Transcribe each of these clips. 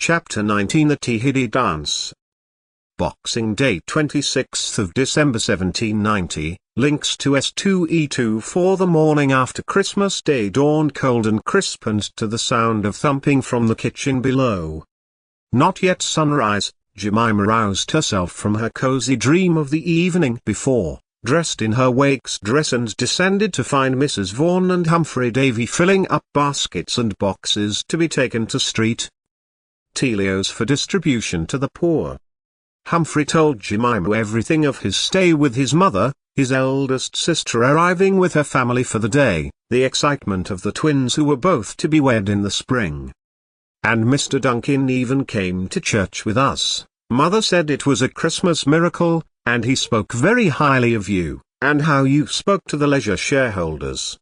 Chapter 19 The Tehiddy Dance. Boxing Day 26th of December 1790, links to S2E2 for the morning after Christmas Day dawned cold and crisp and to the sound of thumping from the kitchen below. Not yet sunrise, Jemima roused herself from her cozy dream of the evening before, dressed in her wake's dress and descended to find Mrs. Vaughan and Humphrey Davy filling up baskets and boxes to be taken to street Telios for distribution to the poor. Humphrey told Jemima everything of his stay with his mother, his eldest sister arriving with her family for the day, the excitement of the twins who were both to be wed in the spring. "And Mr. Duncan even came to church with us. Mother said it was a Christmas miracle, and he spoke very highly of you, and how you spoke to the leisure shareholders.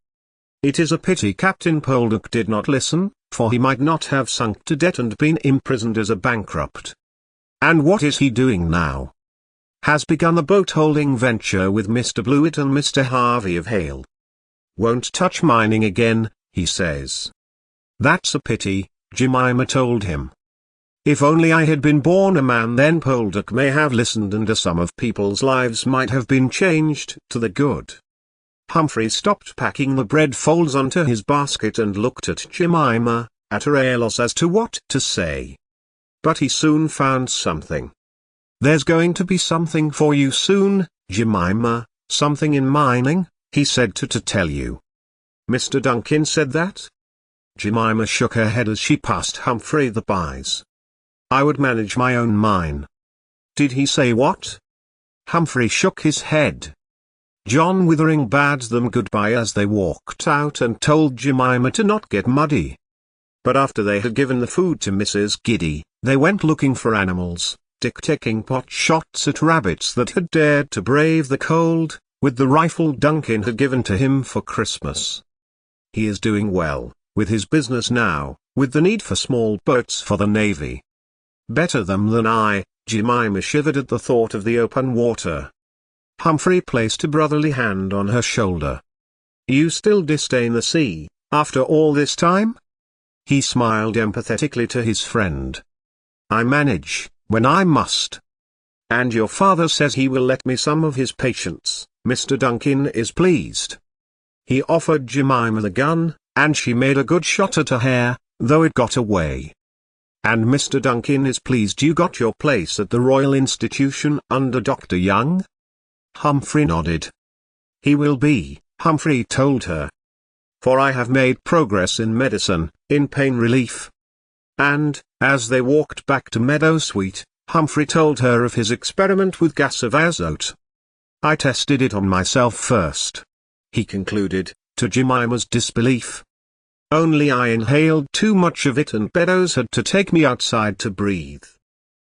It is a pity Captain Poldark did not listen, for he might not have sunk to debt and been imprisoned as a bankrupt. And what is he doing now? Has begun a boat-holding venture with Mr. Blewett and Mr. Harvey of Hale. Won't touch mining again, he says." "That's a pity," Jemima told him. "If only I had been born a man, then Poldark may have listened and some of people's lives might have been changed to the good." Humphrey stopped packing the bread folds onto his basket and looked at Jemima, at a loss as to what to say. But he soon found something. "There's going to be something for you soon, Jemima, something in mining, he said to tell you." "Mr. Duncan said that?" Jemima shook her head as she passed Humphrey the pies. "I would manage my own mine." "Did he say what?" Humphrey shook his head. John Withering bade them goodbye as they walked out and told Jemima to not get muddy. But after they had given the food to Mrs. Giddy, they went looking for animals, Dick taking pot shots at rabbits that had dared to brave the cold, with the rifle Duncan had given to him for Christmas. "He is doing well, with his business now, with the need for small boats for the Navy. Better them than I." Jemima shivered at the thought of the open water. Humphrey placed a brotherly hand on her shoulder. "You still disdain the sea, after all this time?" He smiled empathetically to his friend. "I manage, when I must. And your father says he will let me some of his patients. Mr. Duncan is pleased." He offered Jemima the gun, and she made a good shot at a hare, though it got away. "And Mr. Duncan is pleased you got your place at the Royal Institution under Dr. Young?" Humphrey nodded. "He will be," Humphrey told her. "For I have made progress in medicine, in pain relief." And, as they walked back to Meadowsweet, Humphrey told her of his experiment with gas of azote. "I tested it on myself first," he concluded, to Jemima's disbelief. "Only I inhaled too much of it and Beddoes had to take me outside to breathe.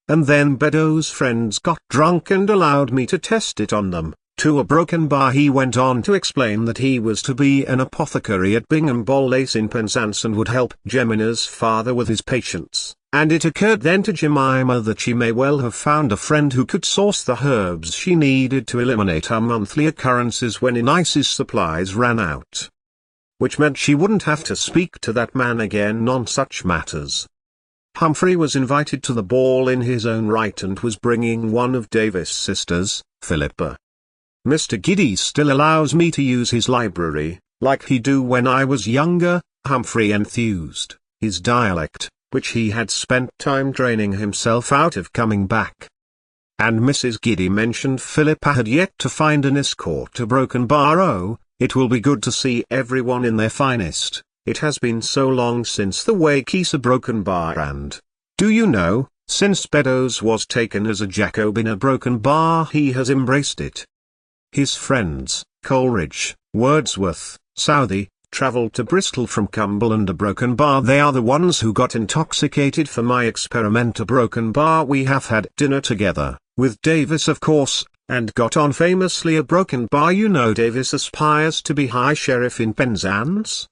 And then Beddoes' friends got drunk and allowed me to test it on them, to a broken bar." He went on to explain that he was to be an apothecary at Bingham Bolace in Penzance and would help Jemima's father with his patients, and it occurred then to Jemima that she may well have found a friend who could source the herbs she needed to eliminate her monthly occurrences when Inice's supplies ran out. Which meant she wouldn't have to speak to that man again on such matters. Humphrey was invited to the ball in his own right and was bringing one of Davis' sisters, Philippa. "Mr. Giddy still allows me to use his library, like he do when I was younger," Humphrey enthused, his dialect, which he had spent time training himself out of, coming back. And Mrs. Giddy mentioned Philippa had yet to find an escort to Broken Bar. "Oh, it will be good to see everyone in their finest. It has been so long since the Wakeys of Broken Bar, and, do you know, since Beddoes was taken as a Jacobin at Broken Bar he has embraced it. His friends, Coleridge, Wordsworth, Southey, travelled to Bristol from Cumberland to Broken Bar. They are the ones who got intoxicated for my experiment at Broken Bar. We have had dinner together, with Davis of course, and got on famously at Broken Bar. You know Davis aspires to be High Sheriff in Penzance.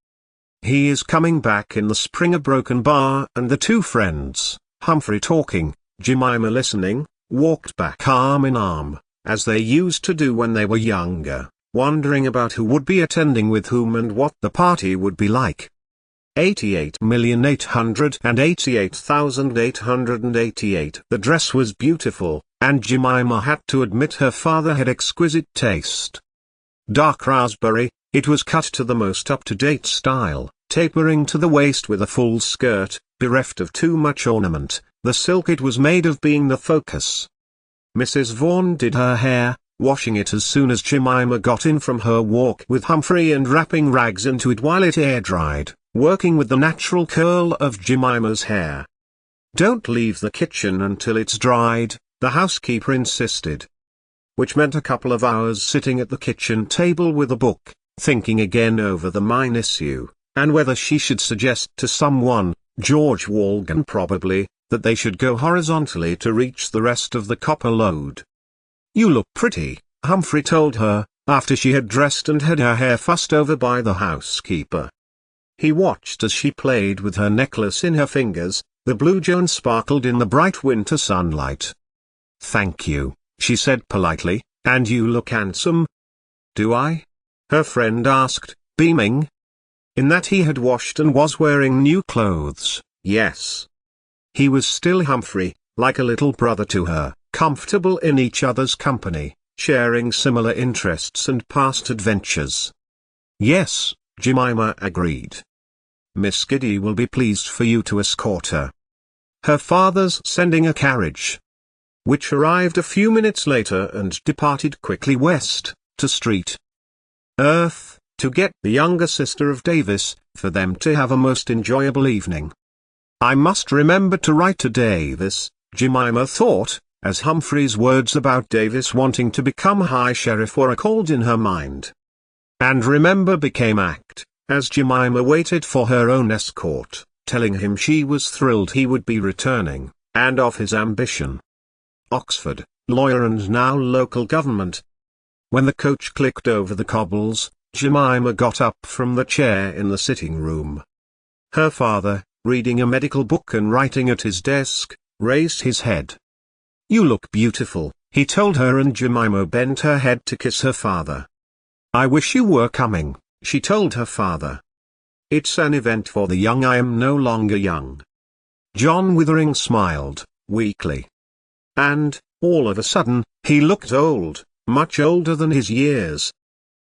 He is coming back in the spring at Broken Bar." And the two friends, Humphrey talking, Jemima listening, walked back arm in arm, as they used to do when they were younger, wondering about who would be attending with whom and what the party would be like. 88,888,888. The dress was beautiful, and Jemima had to admit her father had exquisite taste. Dark raspberry, it was cut to the most up-to-date style, tapering to the waist with a full skirt, bereft of too much ornament, the silk it was made of being the focus. Mrs. Vaughan did her hair, washing it as soon as Jemima got in from her walk with Humphrey and wrapping rags into it while it air-dried, working with the natural curl of Jemima's hair. "Don't leave the kitchen until it's dried," the housekeeper insisted. Which meant a couple of hours sitting at the kitchen table with a book, thinking again over the mine issue, and whether she should suggest to someone, George Walgan probably, that they should go horizontally to reach the rest of the copper load. "You look pretty," Humphrey told her, after she had dressed and had her hair fussed over by the housekeeper. He watched as she played with her necklace in her fingers. The blue gem sparkled in the bright winter sunlight. "Thank you," she said politely, "and you look handsome." "Do I?" her friend asked, beaming. In that he had washed and was wearing new clothes, yes. He was still Humphrey, like a little brother to her, comfortable in each other's company, sharing similar interests and past adventures. "Yes," Jemima agreed. "Miss Giddy will be pleased for you to escort her. Her father's sending a carriage." Which arrived a few minutes later and departed quickly west, to Street Earth, to get the younger sister of Davis, for them to have a most enjoyable evening. "I must remember to write to Davis," Jemima thought, as Humphrey's words about Davis wanting to become High Sheriff were recalled in her mind. And remember became act, as Jemima waited for her own escort, telling him she was thrilled he would be returning, and of his ambition. Oxford, lawyer and now local government. When the coach clicked over the cobbles, Jemima got up from the chair in the sitting room. Her father, reading a medical book and writing at his desk, raised his head. "You look beautiful," he told her, and Jemima bent her head to kiss her father. "I wish you were coming," she told her father. "It's an event for the young. I am no longer young." John Withering smiled, weakly. And, all of a sudden, he looked old, much older than his years.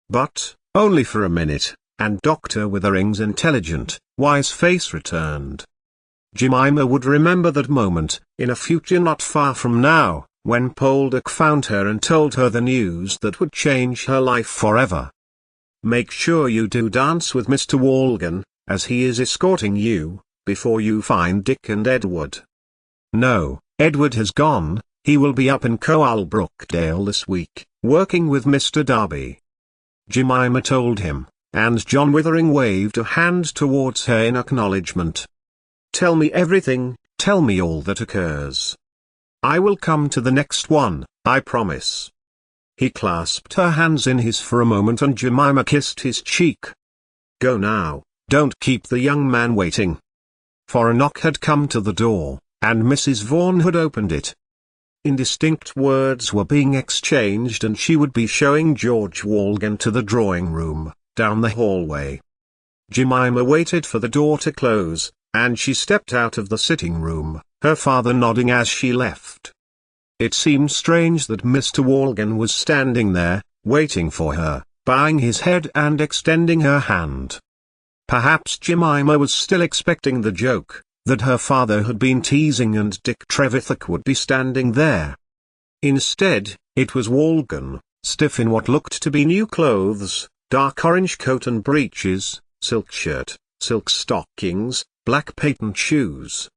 But, only for a minute, and Dr. Withering's intelligent, wise face returned. Jemima would remember that moment, in a future not far from now, when Poldark found her and told her the news that would change her life forever. "Make sure you do dance with Mr. Walgan, as he is escorting you, before you find Dick and Edward." "No, Edward has gone. He will be up in Coal Brookdale this week, working with Mr. Darby," Jemima told him, and John Withering waved a hand towards her in acknowledgement. "Tell me everything, tell me all that occurs. I will come to the next one, I promise." He clasped her hands in his for a moment and Jemima kissed his cheek. "Go now, don't keep the young man waiting." For a knock had come to the door, and Mrs. Vaughan had opened it. Indistinct words were being exchanged and she would be showing George Walgan to the drawing-room, down the hallway. Jemima waited for the door to close, and she stepped out of the sitting-room, her father nodding as she left. It seemed strange that Mr. Walgan was standing there, waiting for her, bowing his head and extending her hand. Perhaps Jemima was still expecting the joke, that her father had been teasing and Dick Trevithick would be standing there. Instead, it was Walgan, stiff in what looked to be new clothes, dark orange coat and breeches, silk shirt, silk stockings, black patent shoes.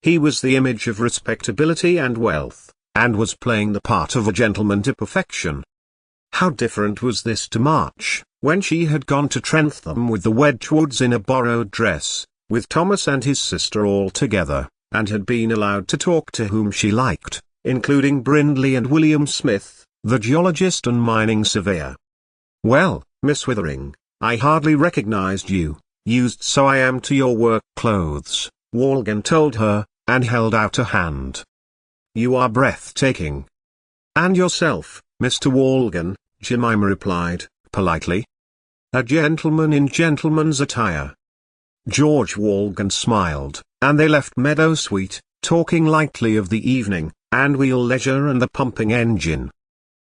He was the image of respectability and wealth, and was playing the part of a gentleman to perfection. How different was this to March, when she had gone to Trentham with the Wedgwoods in a borrowed dress, with Thomas and his sister all together, and had been allowed to talk to whom she liked, including Brindley and William Smith, the geologist and mining surveyor. "Well, Miss Withering, I hardly recognized you, used so I am to your work clothes," Walgan told her, and held out a hand. "You are breathtaking." "And yourself, Mr. Walgan," Jemima replied, politely. "A gentleman in gentleman's attire." George Walgan smiled, and they left Meadowsweet, talking lightly of the evening, and wheel leisure and the pumping engine.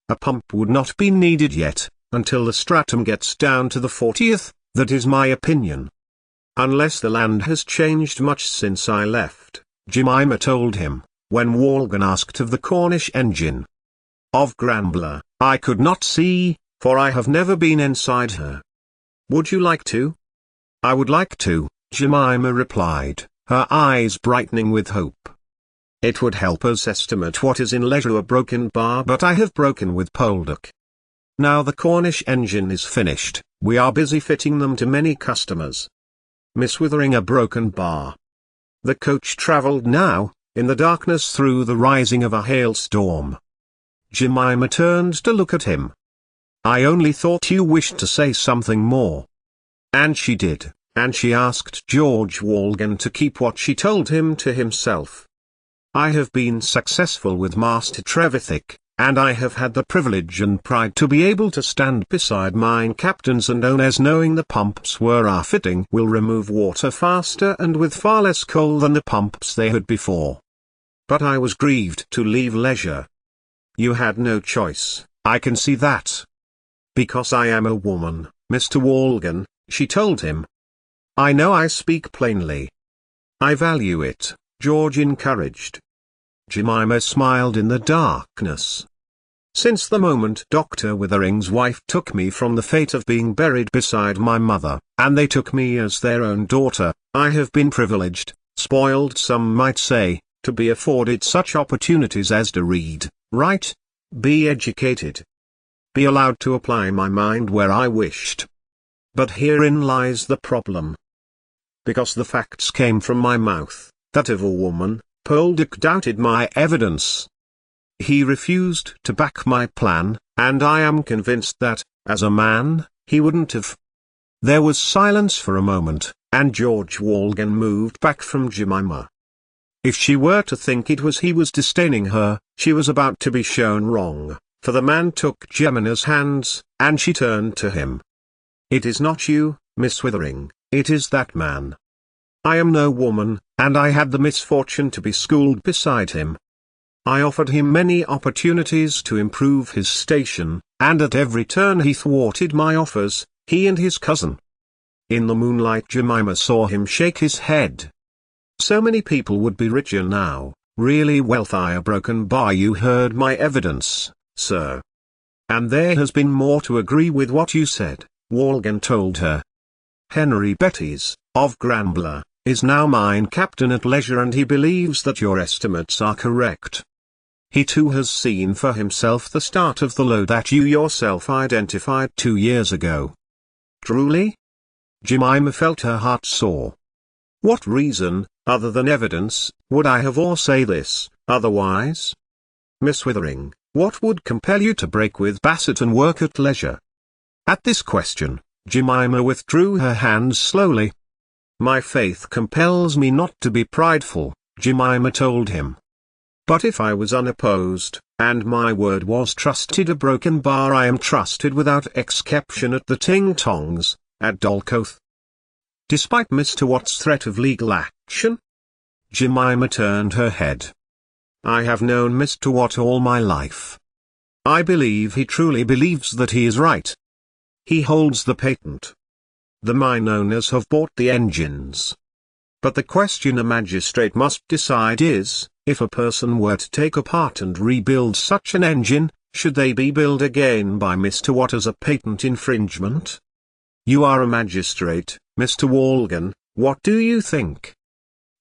A pump would not be needed yet, until the stratum gets down to the 40th, that is my opinion. Unless the land has changed much since I left, Jemima told him, when Walgan asked of the Cornish engine. Of Granbler, I could not see, for I have never been inside her. Would you like to? I would like to, Jemima replied, her eyes brightening with hope. It would help us estimate what is in leisure a broken bar, but I have broken with Poldark. Now the Cornish engine is finished, we are busy fitting them to many customers. Miss Withering a broken bar. The coach travelled now, in the darkness through the rising of a hailstorm. Jemima turned to look at him. I only thought you wished to say something more. And she did, and she asked George Walgan to keep what she told him to himself. I have been successful with Master Trevithick, and I have had the privilege and pride to be able to stand beside mine captains and owners knowing the pumps were our fitting will remove water faster and with far less coal than the pumps they had before. But I was grieved to leave leisure. You had no choice, I can see that. Because I am a woman, Mr. Walgan, she told him. I know I speak plainly. I value it, George encouraged. Jemima smiled in the darkness. Since the moment Dr. Withering's wife took me from the fate of being buried beside my mother, and they took me as their own daughter, I have been privileged, spoiled some might say, to be afforded such opportunities as to read, write, be educated, be allowed to apply my mind where I wished. But herein lies the problem. Because the facts came from my mouth, that of a woman, Poldark doubted my evidence. He refused to back my plan, and I am convinced that, as a man, he wouldn't have. There was silence for a moment, and George Walgan moved back from Jemima. If she were to think it was he was disdaining her, she was about to be shown wrong, for the man took Jemima's hands, and she turned to him. It is not you, Miss Withering, it is that man. I am no woman, and I had the misfortune to be schooled beside him. I offered him many opportunities to improve his station, and at every turn he thwarted my offers, he and his cousin. In the moonlight Jemima saw him shake his head. So many people would be richer now, really wealthy. A broken bar. You heard my evidence, sir. And there has been more to agree with what you said, Walgan told her. Henry Betties, of Granbler, is now mine captain at leisure, and he believes that your estimates are correct. He too has seen for himself the start of the load that you yourself identified 2 years ago. Truly? Jemima felt her heart soar. What reason, other than evidence, would I have or say this, otherwise? Miss Withering, what would compel you to break with Bassett and work at leisure? At this question, Jemima withdrew her hands slowly. My faith compels me not to be prideful, Jemima told him. But if I was unopposed, and my word was trusted a broken bar, I am trusted without exception at the Ting-Tongs, at Dolcoath. Despite Mr. Watt's threat of legal action? Jemima turned her head. I have known Mr. Watt all my life. I believe he truly believes that he is right. He holds the patent. The mine owners have bought the engines. But the question a magistrate must decide is, if a person were to take apart and rebuild such an engine, should they be built again by Mr. Watt as a patent infringement? You are a magistrate, Mr. Walgan, what do you think?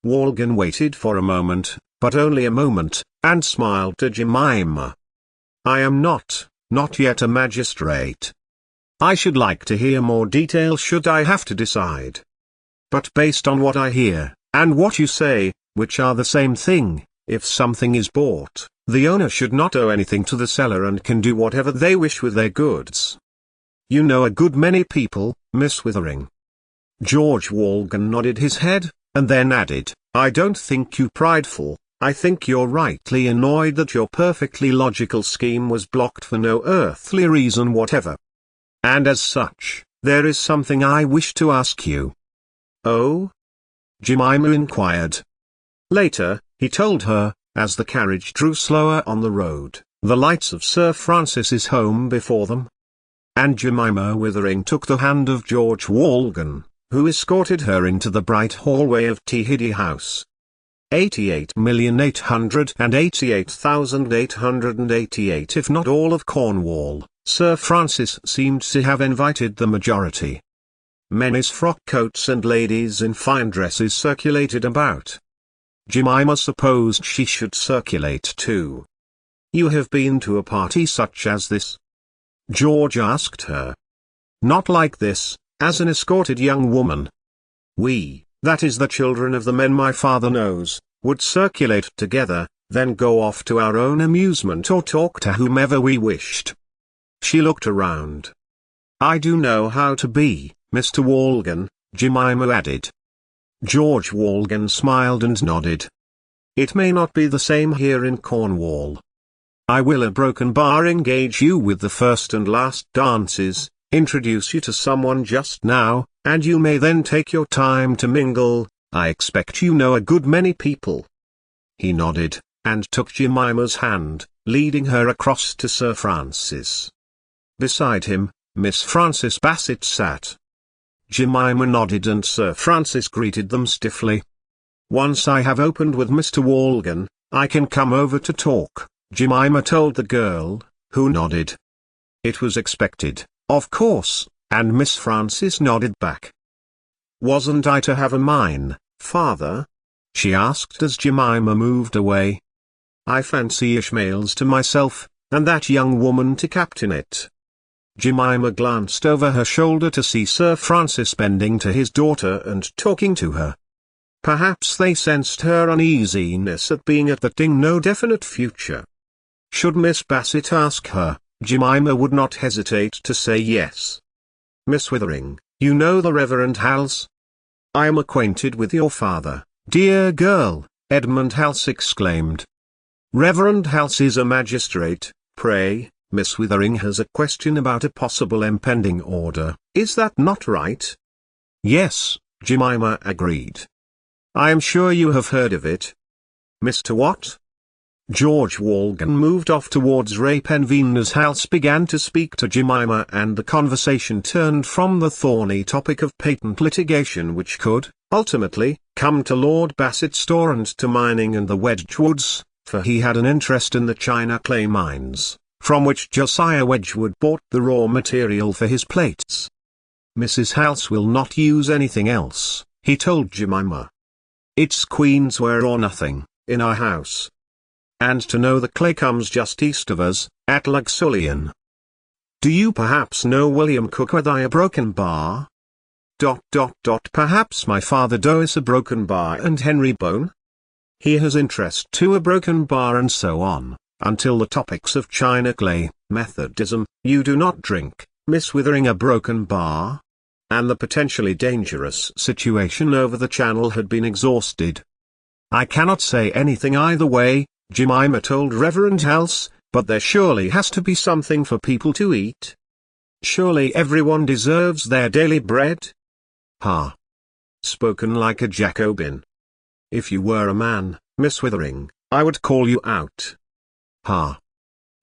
Walgan waited for a moment, but only a moment, and smiled to Jemima. I am not yet a magistrate. I should like to hear more detail should I have to decide. But based on what I hear, and what you say, which are the same thing, if something is bought, the owner should not owe anything to the seller and can do whatever they wish with their goods. You know a good many people, Miss Withering. George Walgan nodded his head, and then added, I don't think you prideful, I think you're rightly annoyed that your perfectly logical scheme was blocked for no earthly reason whatever. And as such, there is something I wish to ask you. "Oh?" Jemima inquired. Later, he told her, as the carriage drew slower on the road, the lights of Sir Francis's home before them. And Jemima Withering took the hand of George Walgan, who escorted her into the bright hallway of Tehiddy House. 88,888,888 if not all of Cornwall, Sir Francis seemed to have invited the majority. Men's frock coats and ladies in fine dresses circulated about. Jemima supposed she should circulate too. "You have been to a party such as this?" George asked her. "Not like this, as an escorted young woman. We, that is the children of the men my father knows, would circulate together, then go off to our own amusement or talk to whomever we wished." She looked around. "I do know how to be, Mr. Walgan," Jemima added. George Walgan smiled and nodded. "It may not be the same here in Cornwall. I will at Broken Bar engage you with the first and last dances, introduce you to someone just now, and you may then take your time to mingle. I expect you know a good many people." He nodded, and took Jemima's hand, leading her across to Sir Francis. Beside him, Miss Frances Bassett sat. Jemima nodded and Sir Francis greeted them stiffly. "Once I have opened with Mr. Walgan, I can come over to talk," Jemima told the girl, who nodded. It was expected, of course, and Miss Frances nodded back. "Wasn't I to have a mine, father?" she asked as Jemima moved away. "I fancy Ishmael's to myself, and that young woman to captain it." Jemima glanced over her shoulder to see Sir Francis bending to his daughter and talking to her. Perhaps they sensed her uneasiness at being at that thing no definite future. Should Miss Bassett ask her, Jemima would not hesitate to say yes. "Miss Withering, you know the Reverend Hals?" "I am acquainted with your father, dear girl," Edmund Hals exclaimed. "Reverend Hals is a magistrate. Pray, Miss Withering has a question about a possible impending order, is that not right?" "Yes," Jemima agreed. "I am sure you have heard of it." "Mr. What?" George Walgan moved off towards Ray Penveen as Hals began to speak to Jemima, and the conversation turned from the thorny topic of patent litigation which could, ultimately, come to Lord Bassett's store and to mining and the Wedgwoods, for he had an interest in the China clay mines, from which Josiah Wedgwood bought the raw material for his plates. "Mrs. Hals will not use anything else," he told Jemima. "It's queensware or nothing, in our house. And to know the clay comes just east of us, at Luxullian. Do you perhaps know William Cookworthy a Broken Bar? ... Perhaps my father does a Broken Bar and Henry Bone? He has interest to a Broken Bar and so on, until the topics of China clay, Methodism, you do not drink, Miss Withering a Broken Bar? And the potentially dangerous situation over the channel had been exhausted. "I cannot say anything either way," Jemima told Reverend Hals, "but there surely has to be something for people to eat. Surely everyone deserves their daily bread." "Ha! Spoken like a Jacobin. If you were a man, Miss Withering, I would call you out." "Ha!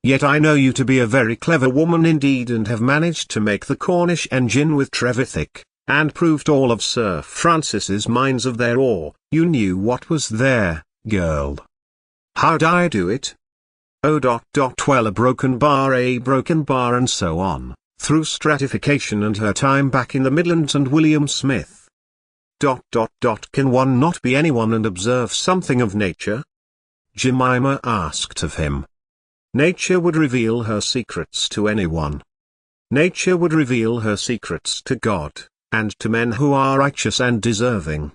Yet I know you to be a very clever woman indeed and have managed to make the Cornish engine with Trevithick, and proved all of Sir Francis's mines of their ore. You knew what was there, girl." "How'd I do it?" "Oh, well, a broken bar and so on, through stratification and her time back in the Midlands and William Smith. ... Can one not be anyone and observe something of nature?" Jemima asked of him. "Nature would reveal her secrets to anyone. Nature would reveal her secrets to God, and to men who are righteous and deserving.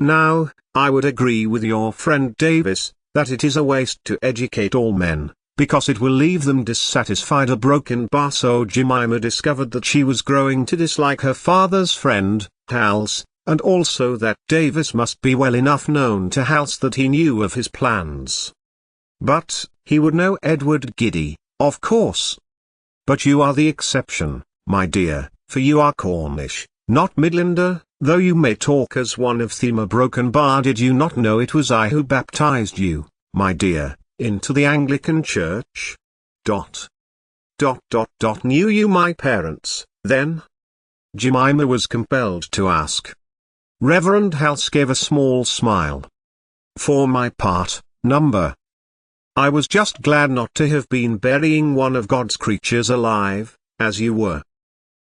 Now, I would agree with your friend Davis, that it is a waste to educate all men, because it will leave them dissatisfied a broken bar." So Jemima discovered that she was growing to dislike her father's friend, Hals, and also that Davis must be well enough known to Hals that he knew of his plans. "But, he would know Edward Giddy, of course." "But you are the exception, my dear, for you are Cornish, not Midlander, Though you may talk as one of Thema Broken Bar, did you not know it was I who baptized you, my dear, into the Anglican Church? Knew you my parents, then? Jemima was compelled to ask. Reverend Hals gave a small smile. For my part, I was just glad not to have been burying one of God's creatures alive, as you were.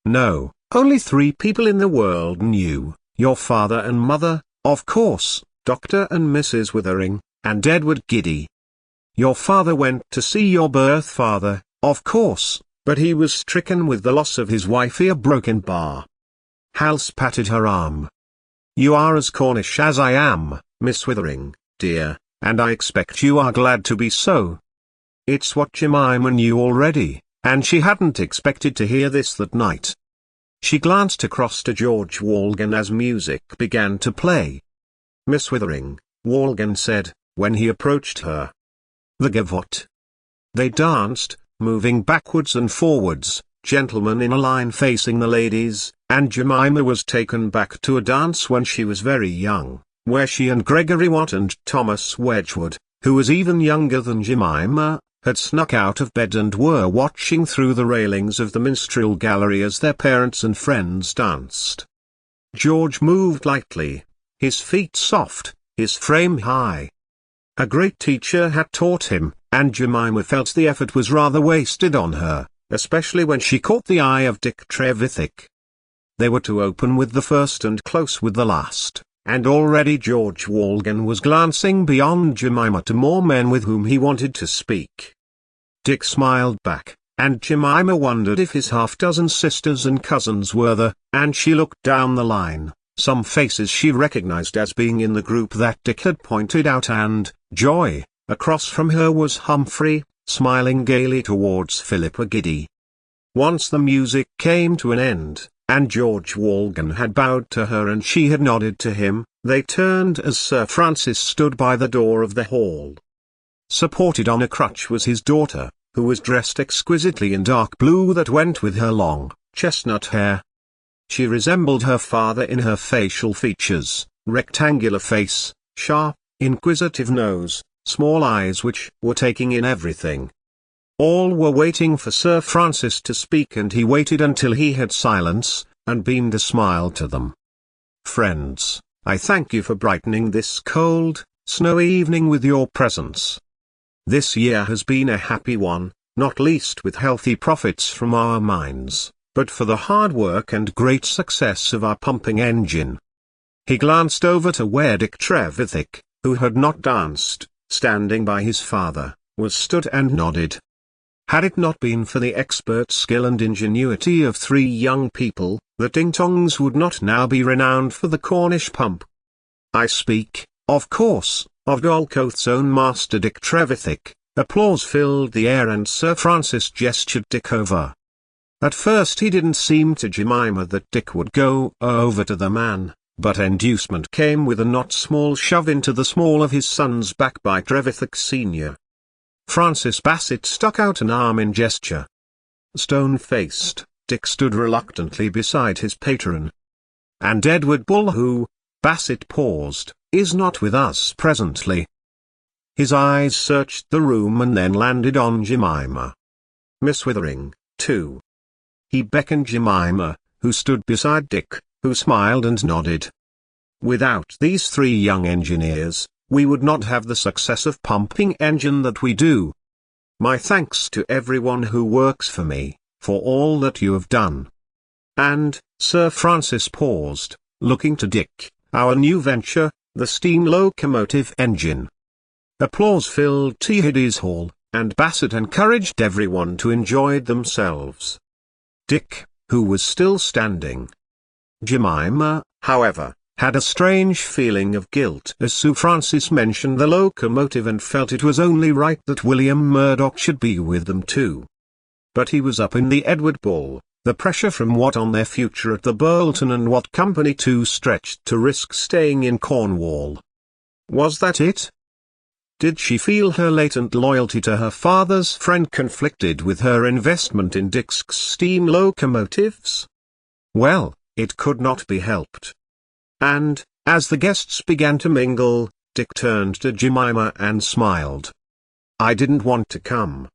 No, only 3 people in the world knew, your father and mother, of course, Dr. and Mrs. Withering, and Edward Giddy. Your father went to see your birth father, of course, but he was stricken with the loss of his wife via Broken Bar. Hals patted her arm. You are as Cornish as I am, Miss Withering, dear, and I expect you are glad to be so. It's what Jemima knew already, and she hadn't expected to hear this that night. She glanced across to George Walgan as music began to play. Miss Withering, Walgan said, when he approached her. The gavotte. They danced, moving backwards and forwards, gentlemen in a line facing the ladies, and Jemima was taken back to a dance when she was very young, where she and Gregory Watt and Thomas Wedgwood, who was even younger than Jemima, had snuck out of bed and were watching through the railings of the minstrel gallery as their parents and friends danced. George moved lightly, his feet soft, his frame high. A great teacher had taught him, and Jemima felt the effort was rather wasted on her, especially when she caught the eye of Dick Trevithick. They were to open with the first and close with the last, and already George Walgan was glancing beyond Jemima to more men with whom he wanted to speak. Dick smiled back, and Jemima wondered if his half-dozen sisters and cousins were there, and she looked down the line, some faces she recognized as being in the group that Dick had pointed out, and, joy, across from her was Humphrey, smiling gaily towards Philippa Giddy. Once the music came to an end, and George Walgan had bowed to her and she had nodded to him, they turned as Sir Francis stood by the door of the hall. Supported on a crutch was his daughter, who was dressed exquisitely in dark blue that went with her long, chestnut hair. She resembled her father in her facial features, rectangular face, sharp, inquisitive nose, small eyes which were taking in everything. All were waiting for Sir Francis to speak, and he waited until he had silence, and beamed a smile to them. Friends, I thank you for brightening this cold, snowy evening with your presence. This year has been a happy one, not least with healthy profits from our mines, but for the hard work and great success of our pumping engine. He glanced over to where Dick Trevithick, who had not danced, standing by his father, was stood and nodded. Had it not been for the expert skill and ingenuity of 3 young people, the ding-tongs would not now be renowned for the Cornish pump. I speak, of course, of Dolcoath's own master Dick Trevithick. Applause filled the air and Sir Francis gestured Dick over. At first he didn't seem to Jemima that Dick would go over to the man, but inducement came with a not small shove into the small of his son's back by Trevithick Sr. Francis Bassett stuck out an arm in gesture. Stone-faced, Dick stood reluctantly beside his patron. And Edward Bull, who, Bassett paused, is not with us presently. His eyes searched the room and then landed on Jemima. Miss Withering, too. He beckoned Jemima, who stood beside Dick, who smiled and nodded. Without these 3 young engineers, we would not have the success of pumping engine that we do. My thanks to everyone who works for me, for all that you have done. And, Sir Francis paused, looking to Dick, our new venture, the steam locomotive engine. Applause filled T. Hiddy's hall, and Bassett encouraged everyone to enjoy themselves. Dick, who was still standing. Jemima, however, had a strange feeling of guilt as Sir Francis mentioned the locomotive and felt it was only right that William Murdoch should be with them too. But he was up in the Edward Bull, the pressure from Watt on their future at the Bolton and Watt Company too stretched to risk staying in Cornwall. Was that it? Did she feel her latent loyalty to her father's friend conflicted with her investment in Dick's steam locomotives? Well, it could not be helped. And, as the guests began to mingle, Dick turned to Jemima and smiled. "I didn't want to come.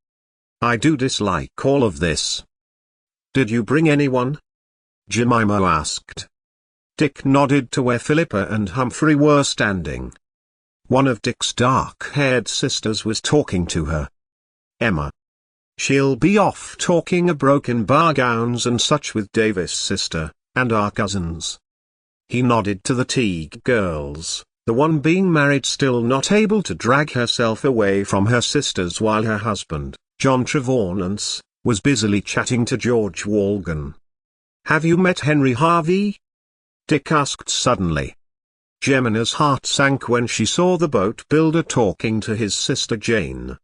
I do dislike all of this." "Did you bring anyone?" Jemima asked. Dick nodded to where Philippa and Humphrey were standing. One of Dick's dark-haired sisters was talking to her. "Emma. She'll be off talking a broken bar gowns and such with Davis' sister, and our cousins." He nodded to the Teague girls, the one being married still not able to drag herself away from her sisters while her husband, John Trevornance, was busily chatting to George Walgan. "Have you met Henry Harvey?" Dick asked suddenly. Gemina's heart sank when she saw the boat builder talking to his sister Jane.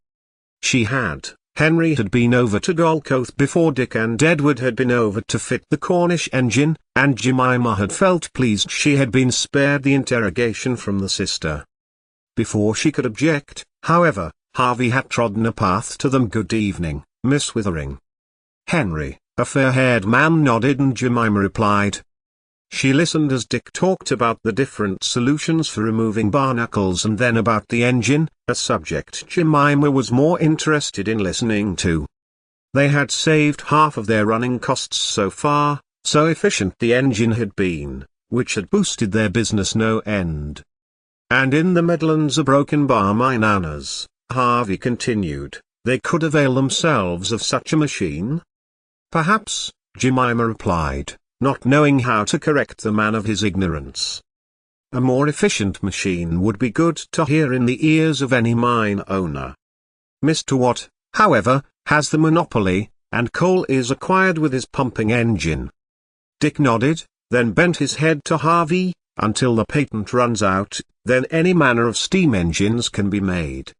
She had. Henry had been over to Golcoth before Dick and Edward had been over to fit the Cornish engine, and Jemima had felt pleased she had been spared the interrogation from the sister. Before she could object, however, Harvey had trodden a path to them. "Good evening, Miss Withering." Henry, a fair-haired man, nodded and Jemima replied. She listened as Dick talked about the different solutions for removing barnacles and then about the engine, a subject Jemima was more interested in listening to. They had saved half of their running costs so far, so efficient the engine had been, which had boosted their business no end. "And in the Midlands a broken bar minanas," Harvey continued, "they could avail themselves of such a machine?" "Perhaps," Jemima replied, not knowing how to correct the man of his ignorance. "A more efficient machine would be good to hear in the ears of any mine owner. Mr. Watt, however, has the monopoly, and coal is acquired with his pumping engine." Dick nodded, then bent his head to Harvey. "Until the patent runs out, then any manner of steam engines can be made.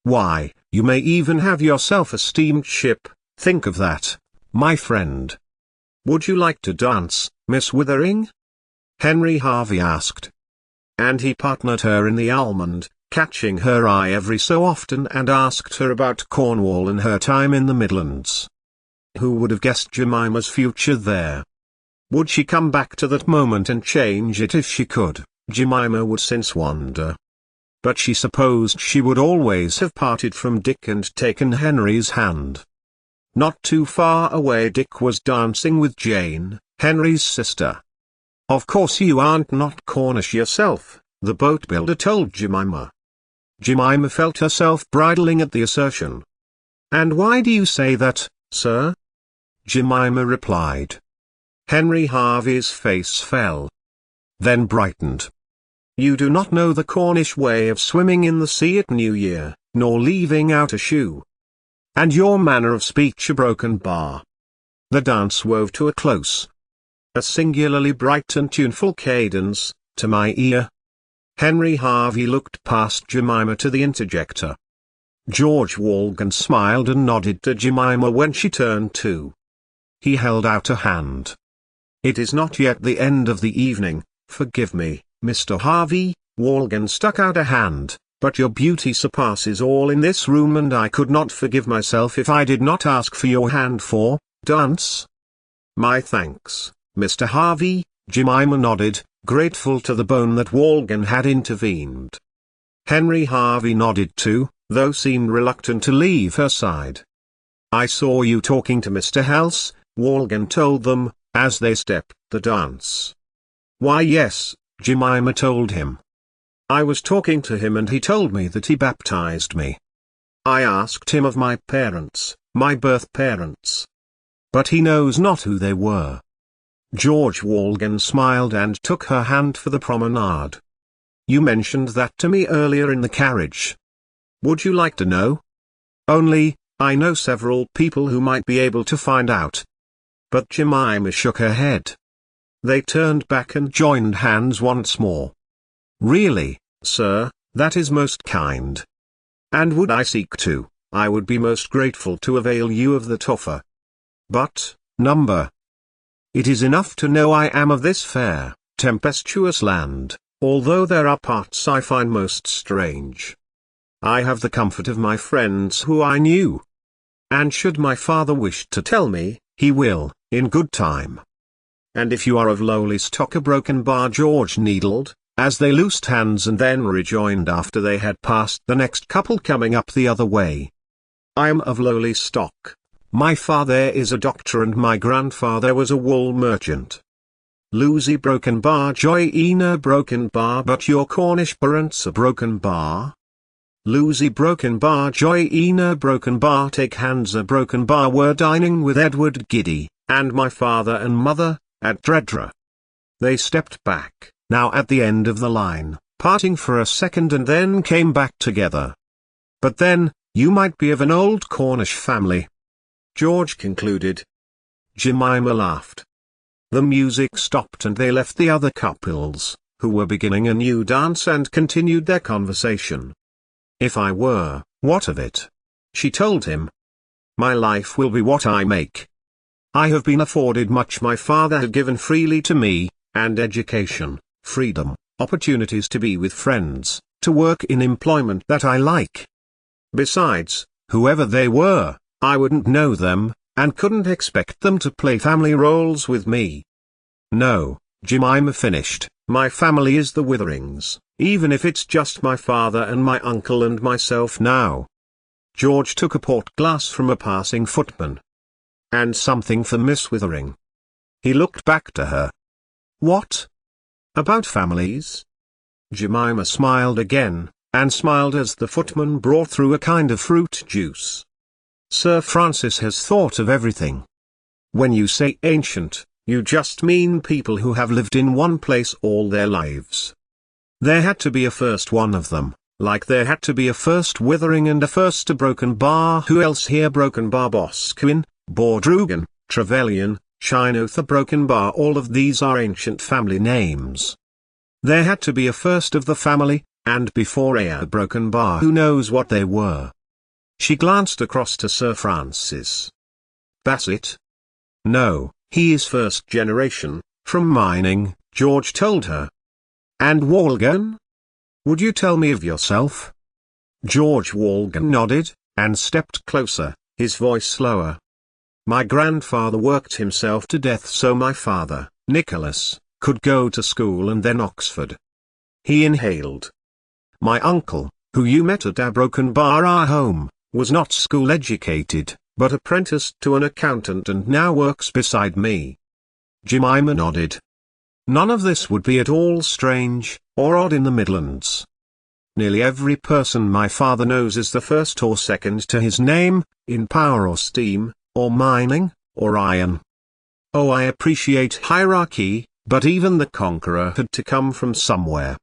Why, you may even have yourself a steamed ship, think of that, my friend." "Would you like to dance, Miss Withering?" Henry Harvey asked. And he partnered her in the almond, catching her eye every so often, and asked her about Cornwall and her time in the Midlands. Who would have guessed Jemima's future there? Would she come back to that moment and change it if she could? Jemima would since wonder. But she supposed she would always have parted from Dick and taken Henry's hand. Not too far away Dick was dancing with Jane, Henry's sister. "Of course you aren't not Cornish yourself," the boat builder told Jemima. Jemima felt herself bridling at the assertion. "And why do you say that, sir?" Jemima replied. Henry Harvey's face fell. Then brightened. "You do not know the Cornish way of swimming in the sea at New Year, nor leaving out a shoe. And your manner of speech a broken bar." The dance wove to a close. A singularly bright and tuneful cadence, to my ear. Henry Harvey looked past Jemima to the interjector. George Walgan smiled and nodded to Jemima when she turned to. He held out a hand. "It is not yet the end of the evening, forgive me, Mr. Harvey," Walgan stuck out a hand. "But your beauty surpasses all in this room, and I could not forgive myself if I did not ask for your hand for dance." "My thanks, Mr. Harvey," Jemima nodded, grateful to the bone that Walgan had intervened. Henry Harvey nodded too, though seemed reluctant to leave her side. "I saw you talking to Mr. Helse," Walgan told them, as they stepped the dance. "Why yes," Jemima told him. "I was talking to him and he told me that he baptized me. I asked him of my parents, my birth parents. But he knows not who they were." George Walgan smiled and took her hand for the promenade. "You mentioned that to me earlier in the carriage. Would you like to know? Only, I know several people who might be able to find out." But Jemima shook her head. They turned back and joined hands once more. "Really, sir, that is most kind. And would I seek to, I would be most grateful to avail you of that offer. But, number, it is enough to know I am of this fair, tempestuous land, although there are parts I find most strange. I have the comfort of my friends who I knew. And should my father wish to tell me, he will, in good time. and if you are of lowly stock, a broken bar. George needled, as they loosed hands and then rejoined after they had passed the next couple coming up the other way. I am of lowly stock. My father is a doctor and my grandfather was a wool merchant. Lucy broken bar. Joyina broken bar. But your Cornish parents are broken bar. Lucy broken bar. Joyina broken bar. Take hands a broken bar. Were dining with Edward Giddy, and my father and mother, at Dredra. They stepped back, now at the end of the line, parting for a second and then came back together. But then, you might be of an old Cornish family, George concluded. Jemima laughed. The music stopped and they left the other couples, who were beginning a new dance, and continued their conversation. If I were, what of it? She told him. My life will be what I make. I have been afforded much my father had given freely to me, and education, freedom, opportunities to be with friends, to work in employment that I like. Besides, whoever they were, I wouldn't know them, and couldn't expect them to play family roles with me. No, Jemima finished, my family is the Witherings, even if it's just my father and my uncle and myself now. George took a port glass from a passing footman. And something for Miss Withering. He looked back to her. What? About families? Jemima smiled again, and smiled as the footman brought through a kind of fruit juice. Sir Francis has thought of everything. When you say ancient, you just mean people who have lived in one place all their lives. There had to be a first one of them, like there had to be a first Withering and a first a broken bar. Who else here? Broken bar. Boscawen, Bordrugan, Trevelyan, Chinotha broken bar. All of these are ancient family names. There had to be a first of the family, and before a broken bar who knows what they were. She glanced across to Sir Francis. Bassett? No, he is first generation, from mining, George told her. And Walgan? Would you tell me of yourself? George Walgan nodded, and stepped closer, his voice slower. My grandfather worked himself to death so my father, Nicholas, could go to school and then Oxford. He inhaled. My uncle, who you met at Broken Bar, our home, was not school educated, but apprenticed to an accountant and now works beside me. Jemima nodded. None of this would be at all strange, or odd in the Midlands. Nearly every person my father knows is the first or second to his name, in power or steam, or mining, or iron. Oh, I appreciate hierarchy, but even the conqueror had to come from somewhere.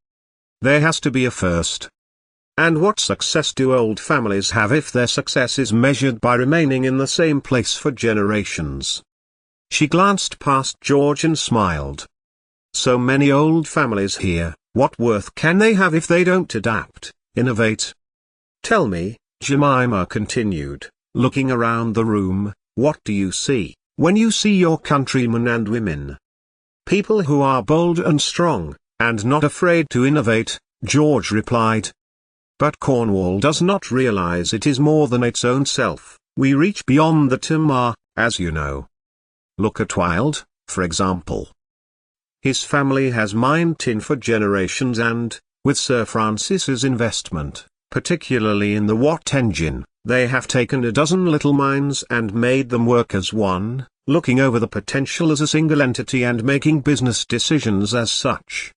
There has to be a first. And what success do old families have if their success is measured by remaining in the same place for generations? She glanced past George and smiled. So many old families here, what worth can they have if they don't adapt, innovate? Tell me, Jemima continued, looking around the room, what do you see, when you see your countrymen and women? People who are bold and strong, and not afraid to innovate, George replied. But Cornwall does not realize it is more than its own self. We reach beyond the Tamar, as you know. Look at Wilde, for example. His family has mined tin for generations and, with Sir Francis's investment, particularly in the Watt engine, they have taken a dozen little mines and made them work as one, looking over the potential as a single entity and making business decisions as such.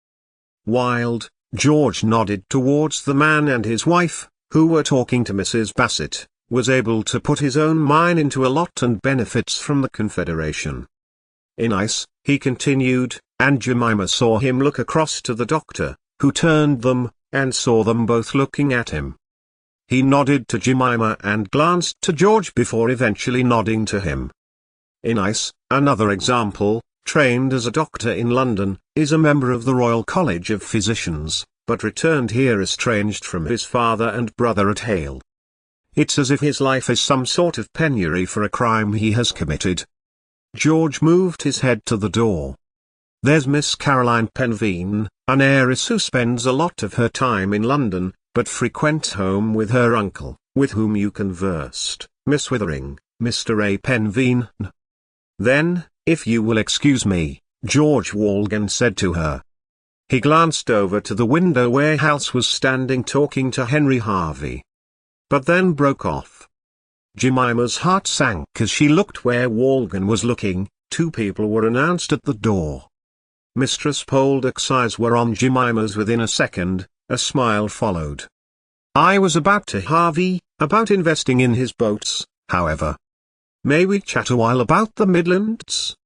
Wilde, George nodded towards the man and his wife, who were talking to Mrs. Bassett, was able to put his own mine into a lot and benefits from the Confederation. In ice, he continued, and Jemima saw him look across to the doctor, who turned them, and saw them both looking at him. He nodded to Jemima and glanced to George before eventually nodding to him. In ice, another example, trained as a doctor in London, is a member of the Royal College of Physicians, but returned here estranged from his father and brother at Hale. It's as if his life is some sort of penury for a crime he has committed. George moved his head to the door. There's Miss Caroline Penveen, an heiress who spends a lot of her time in London, but frequents home with her uncle, with whom you conversed, Miss Withering, Mr. A. Penveen. Then, if you will excuse me, George Walgan said to her. He glanced over to the window where Hals was standing talking to Henry Harvey. But then broke off. Jemima's heart sank as she looked where Walgan was looking. Two people were announced at the door. Mistress Poldark's eyes were on Jemima's within a second, a smile followed. I was about to Harvey, about investing in his boats, however. May we chat a while about the Midlands?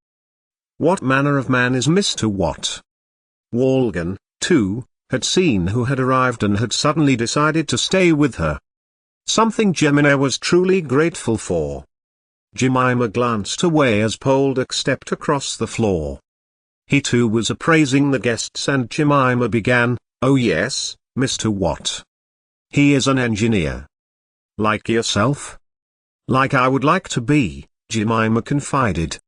What manner of man is Mr. Watt? Walgan, too, had seen who had arrived and had suddenly decided to stay with her. Something Jemima was truly grateful for. Jemima glanced away as Poldark stepped across the floor. He too was appraising the guests and Jemima began, oh yes, Mr. Watt. He is an engineer. Like yourself? Like I would like to be, Jemima confided.